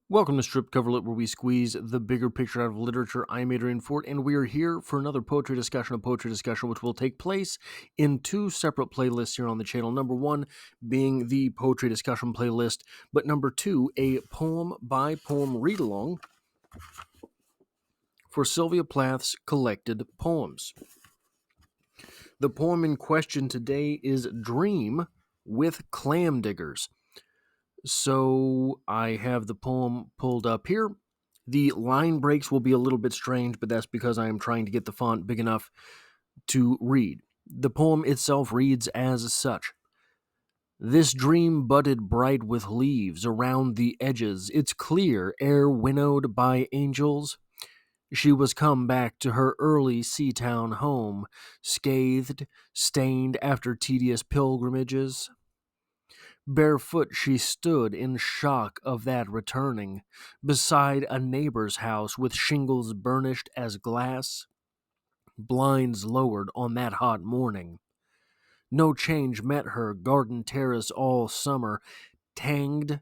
Welcome to Strip Coverlet, where we squeeze the bigger picture out of literature. I'm Adrian Fort, and we are here for another poetry discussion, which will take place in two separate playlists here on the channel. Number one being the poetry discussion playlist, but number two, a poem-by-poem read-along for Sylvia Plath's collected poems. The poem in question today is Dream with Clam-Diggers. So I have the poem pulled up here. The line breaks will be a little bit strange, but that's because I am trying to get the font big enough to read. The poem itself reads as such. This dream budded bright with leaves around the edges, its clear air winnowed by angels. She was come back to her early sea-town home, scathed, stained after tedious pilgrimages. Barefoot she stood in shock of that returning, beside a neighbor's house with shingles burnished as glass, blinds lowered on that hot morning. No change met her garden terrace all summer, tanged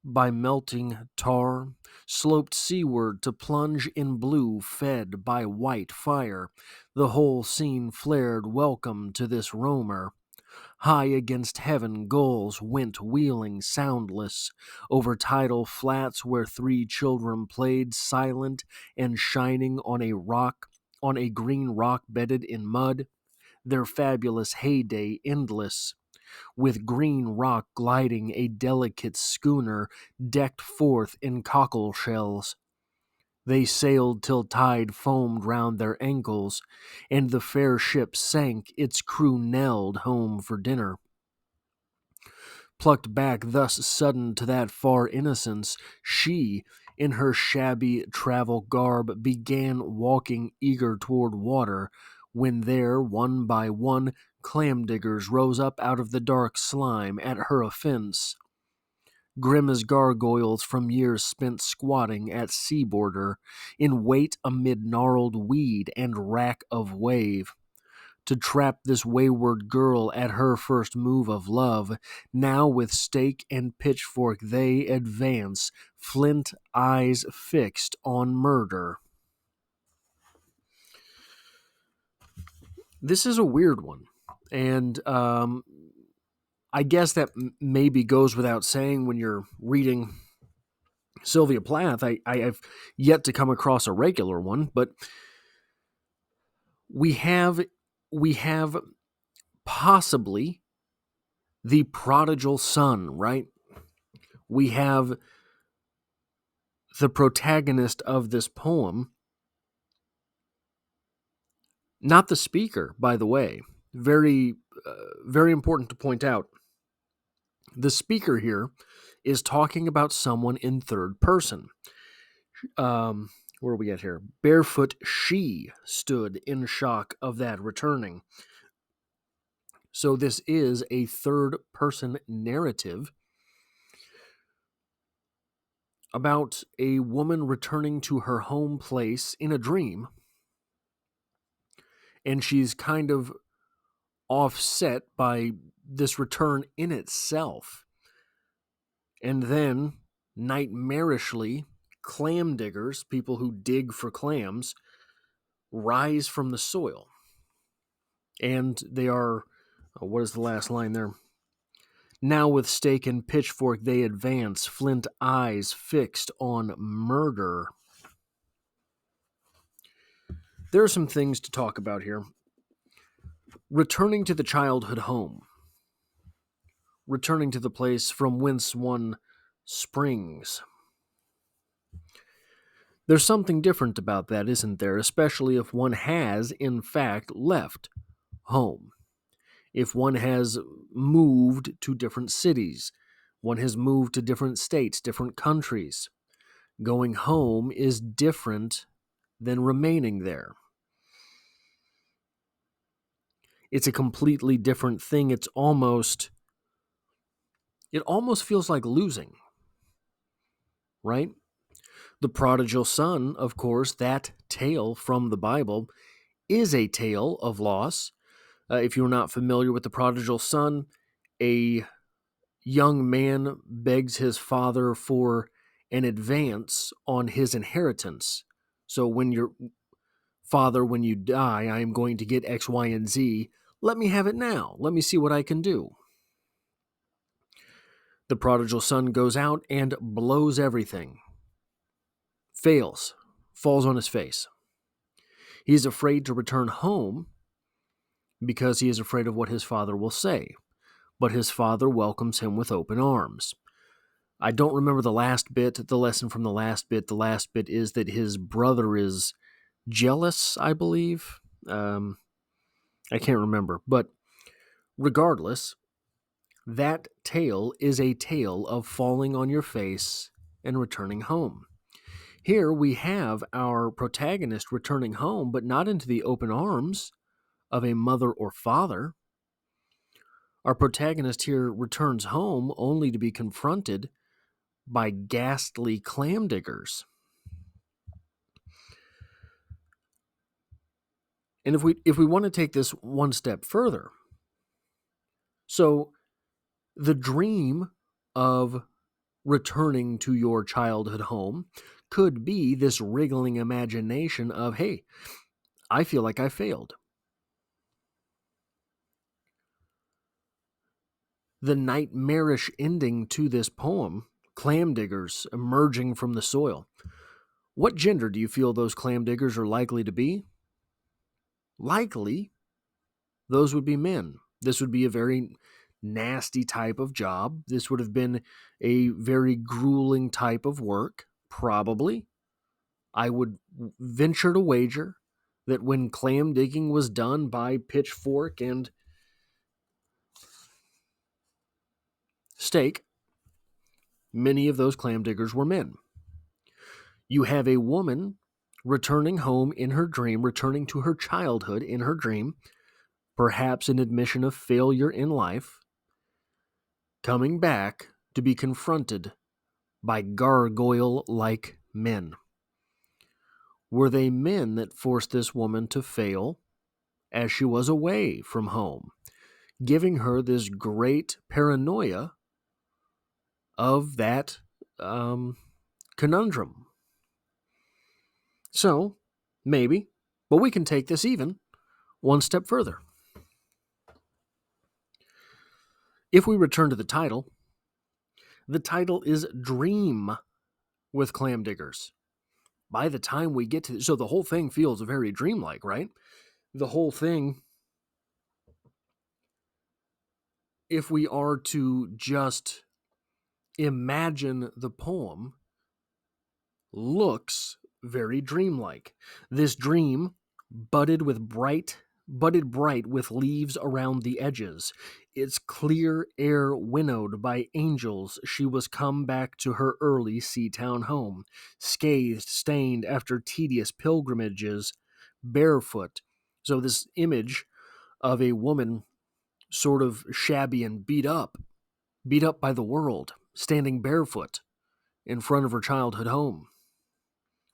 by melting tar, sloped seaward to plunge in blue, fed by white fire. The whole scene flared welcome to this roamer. High against heaven, gulls went wheeling soundless over tidal flats where three children played silent and shining on a green rock bedded in mud, their fabulous heyday endless, with green rock gliding a delicate schooner decked forth in cockle shells. They sailed till tide foamed round their ankles, and the fair ship sank, its crew knelled home for dinner. Plucked back thus sudden to that far innocence, she, in her shabby travel garb, began walking eager toward water, when there, one by one, clam-diggers rose up out of the dark slime at her offense. Grim as gargoyles from years spent squatting at sea border, in wait amid gnarled weed and rack of wave. To trap this wayward girl at her first move of love, now with stake and pitchfork they advance, flint eyes fixed on murder. This is a weird one, and I guess that maybe goes without saying when you're reading Sylvia Plath. I've yet to come across a regular one, but we have possibly the prodigal son, right? We have the protagonist of this poem, not the speaker, by the way. Very important to point out. The speaker here is talking about someone in third person. Where are we at here? Barefoot she stood in shock of that returning. So this is a third-person narrative about a woman returning to her home place in a dream, and she's kind of offset by this return in itself. And then, nightmarishly, clam diggers, people who dig for clams, rise from the soil. And they are, what is the last line there? Now with stake and pitchfork they advance, flint eyes fixed on murder. There are some things to talk about here. Returning to the childhood home. Returning to the place from whence one springs. There's something different about that, isn't there? Especially if one has, in fact, left home. If one has moved to different cities, one has moved to different states, different countries. Going home is different than remaining there. It's a completely different thing. It almost feels like losing, right? The prodigal son, of course, that tale from the Bible, is a tale of loss. If you're not familiar with the prodigal son, a young man begs his father for an advance on his inheritance. So when your father, when you die, I am going to get X, Y, and Z. Let me have it now. Let me see what I can do. The prodigal son goes out and blows everything. Fails. Falls on his face. He is afraid to return home because he is afraid of what his father will say. But his father welcomes him with open arms. I don't remember the last bit, the lesson from the last bit. The last bit is that his brother is jealous, I believe. I can't remember. But regardless, that tale is a tale of falling on your face and returning home. Here we have our protagonist returning home, but not into the open arms of a mother or father. Our protagonist here returns home only to be confronted by ghastly clam diggers. And if we want to take this one step further, so the dream of returning to your childhood home could be this wriggling imagination of, hey, I feel like I failed. The nightmarish ending to this poem, clam diggers emerging from the soil. What gender do you feel those clam diggers are likely to be? Likely, those would be men. This would be a very nasty type of job. This would have been a very grueling type of work, probably. I would venture to wager that when clam digging was done by pitchfork and stake, many of those clam diggers were men. You have a woman returning home in her dream, returning to her childhood in her dream, perhaps an admission of failure in life, coming back to be confronted by gargoyle-like men. Were they men that forced this woman to fail as she was away from home, giving her this great paranoia of that conundrum? So, maybe, but we can take this even one step further. If we return to the title is Dream with Clam Diggers. By the time we get to, so the whole thing feels very dreamlike, right? The whole thing, if we are to just imagine the poem, looks very dreamlike. This dream budded bright with leaves around the edges. Its clear air winnowed by angels, she was come back to her early sea-town home, scathed, stained after tedious pilgrimages, barefoot. So this image of a woman sort of shabby and beat up by the world, standing barefoot in front of her childhood home.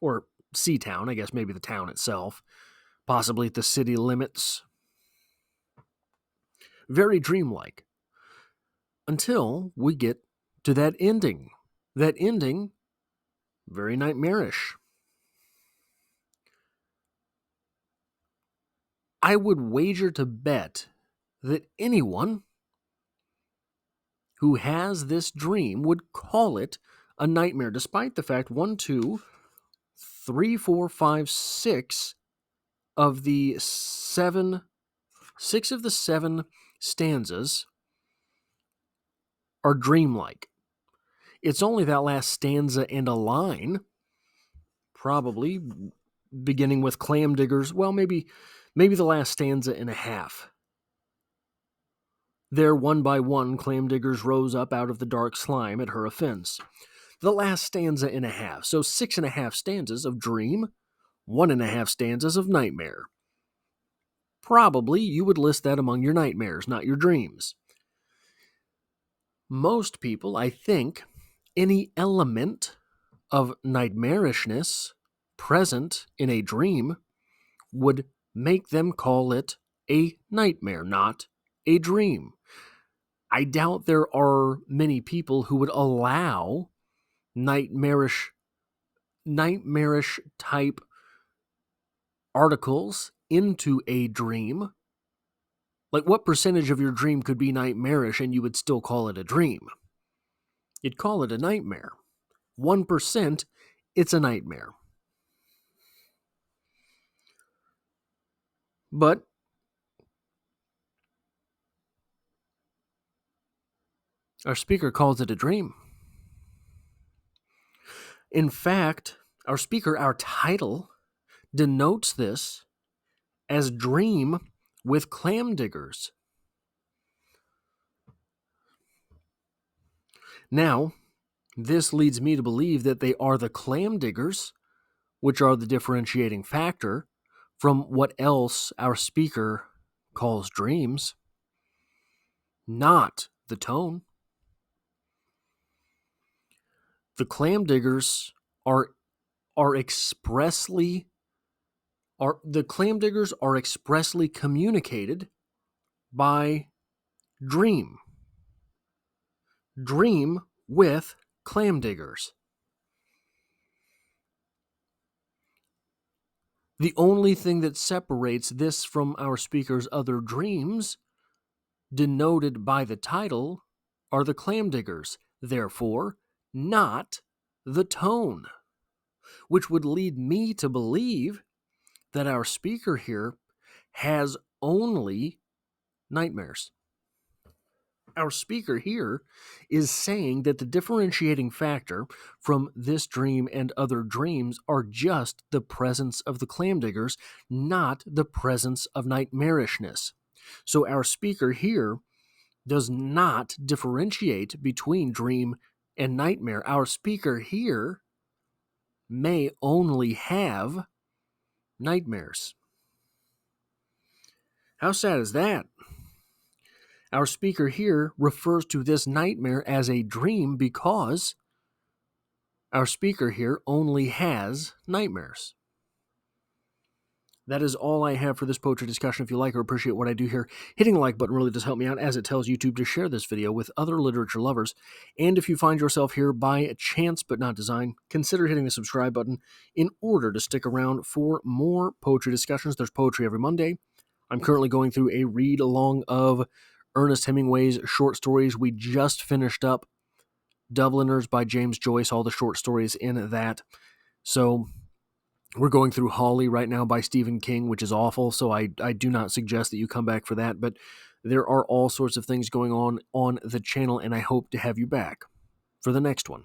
Or sea-town, I guess maybe the town itself, possibly at the city limits. Very dreamlike. Until we get to that ending. That ending, very nightmarish. I would wager to bet that anyone who has this dream would call it a nightmare, despite the fact 1, 2, 3, 4, 5, 6 of the 7 stanzas are dreamlike. It's only that last stanza and a line, probably beginning with clam diggers, well, maybe the last stanza and a half. There, one by one, clam diggers rose up out of the dark slime at her offense. The last stanza and a half, so 6.5 stanzas of dream, 1.5 stanzas of nightmare. Probably you would list that among your nightmares, not your dreams. Most people, I think, any element of nightmarishness present in a dream would make them call it a nightmare, not a dream. I doubt there are many people who would allow nightmarish type articles into a dream. Like, what percentage of your dream could be nightmarish and you would still call it a dream? You'd call it a nightmare. 1%, it's a nightmare. But our speaker calls it a dream. In fact, our title, denotes this as Dream with Clam-Diggers. Now, this leads me to believe that they are the Clam-Diggers, which are the differentiating factor from what else our speaker calls dreams, not the tone. The Clam-Diggers are expressly communicated by dream. Dream with Clam-Diggers. The only thing that separates this from our speaker's other dreams, denoted by the title, are the Clam-Diggers, therefore not the tone, which would lead me to believe that our speaker here has only nightmares. Our speaker here is saying that the differentiating factor from this dream and other dreams are just the presence of the Clam-Diggers, not the presence of nightmarishness. So our speaker here does not differentiate between dream and nightmare. Our speaker here may only have nightmares. How sad is that? Our speaker here refers to this nightmare as a dream because our speaker here only has nightmares. That is all I have for this poetry discussion. If you like or appreciate what I do here, hitting the like button really does help me out, as it tells YouTube to share this video with other literature lovers. And if you find yourself here by chance but not design, consider hitting the subscribe button in order to stick around for more poetry discussions. There's poetry every Monday. I'm currently going through a read-along of Ernest Hemingway's short stories. We just finished up Dubliners by James Joyce, all the short stories in that. So we're going through Holly right now by Stephen King, which is awful, so I do not suggest that you come back for that, but there are all sorts of things going on the channel, and I hope to have you back for the next one.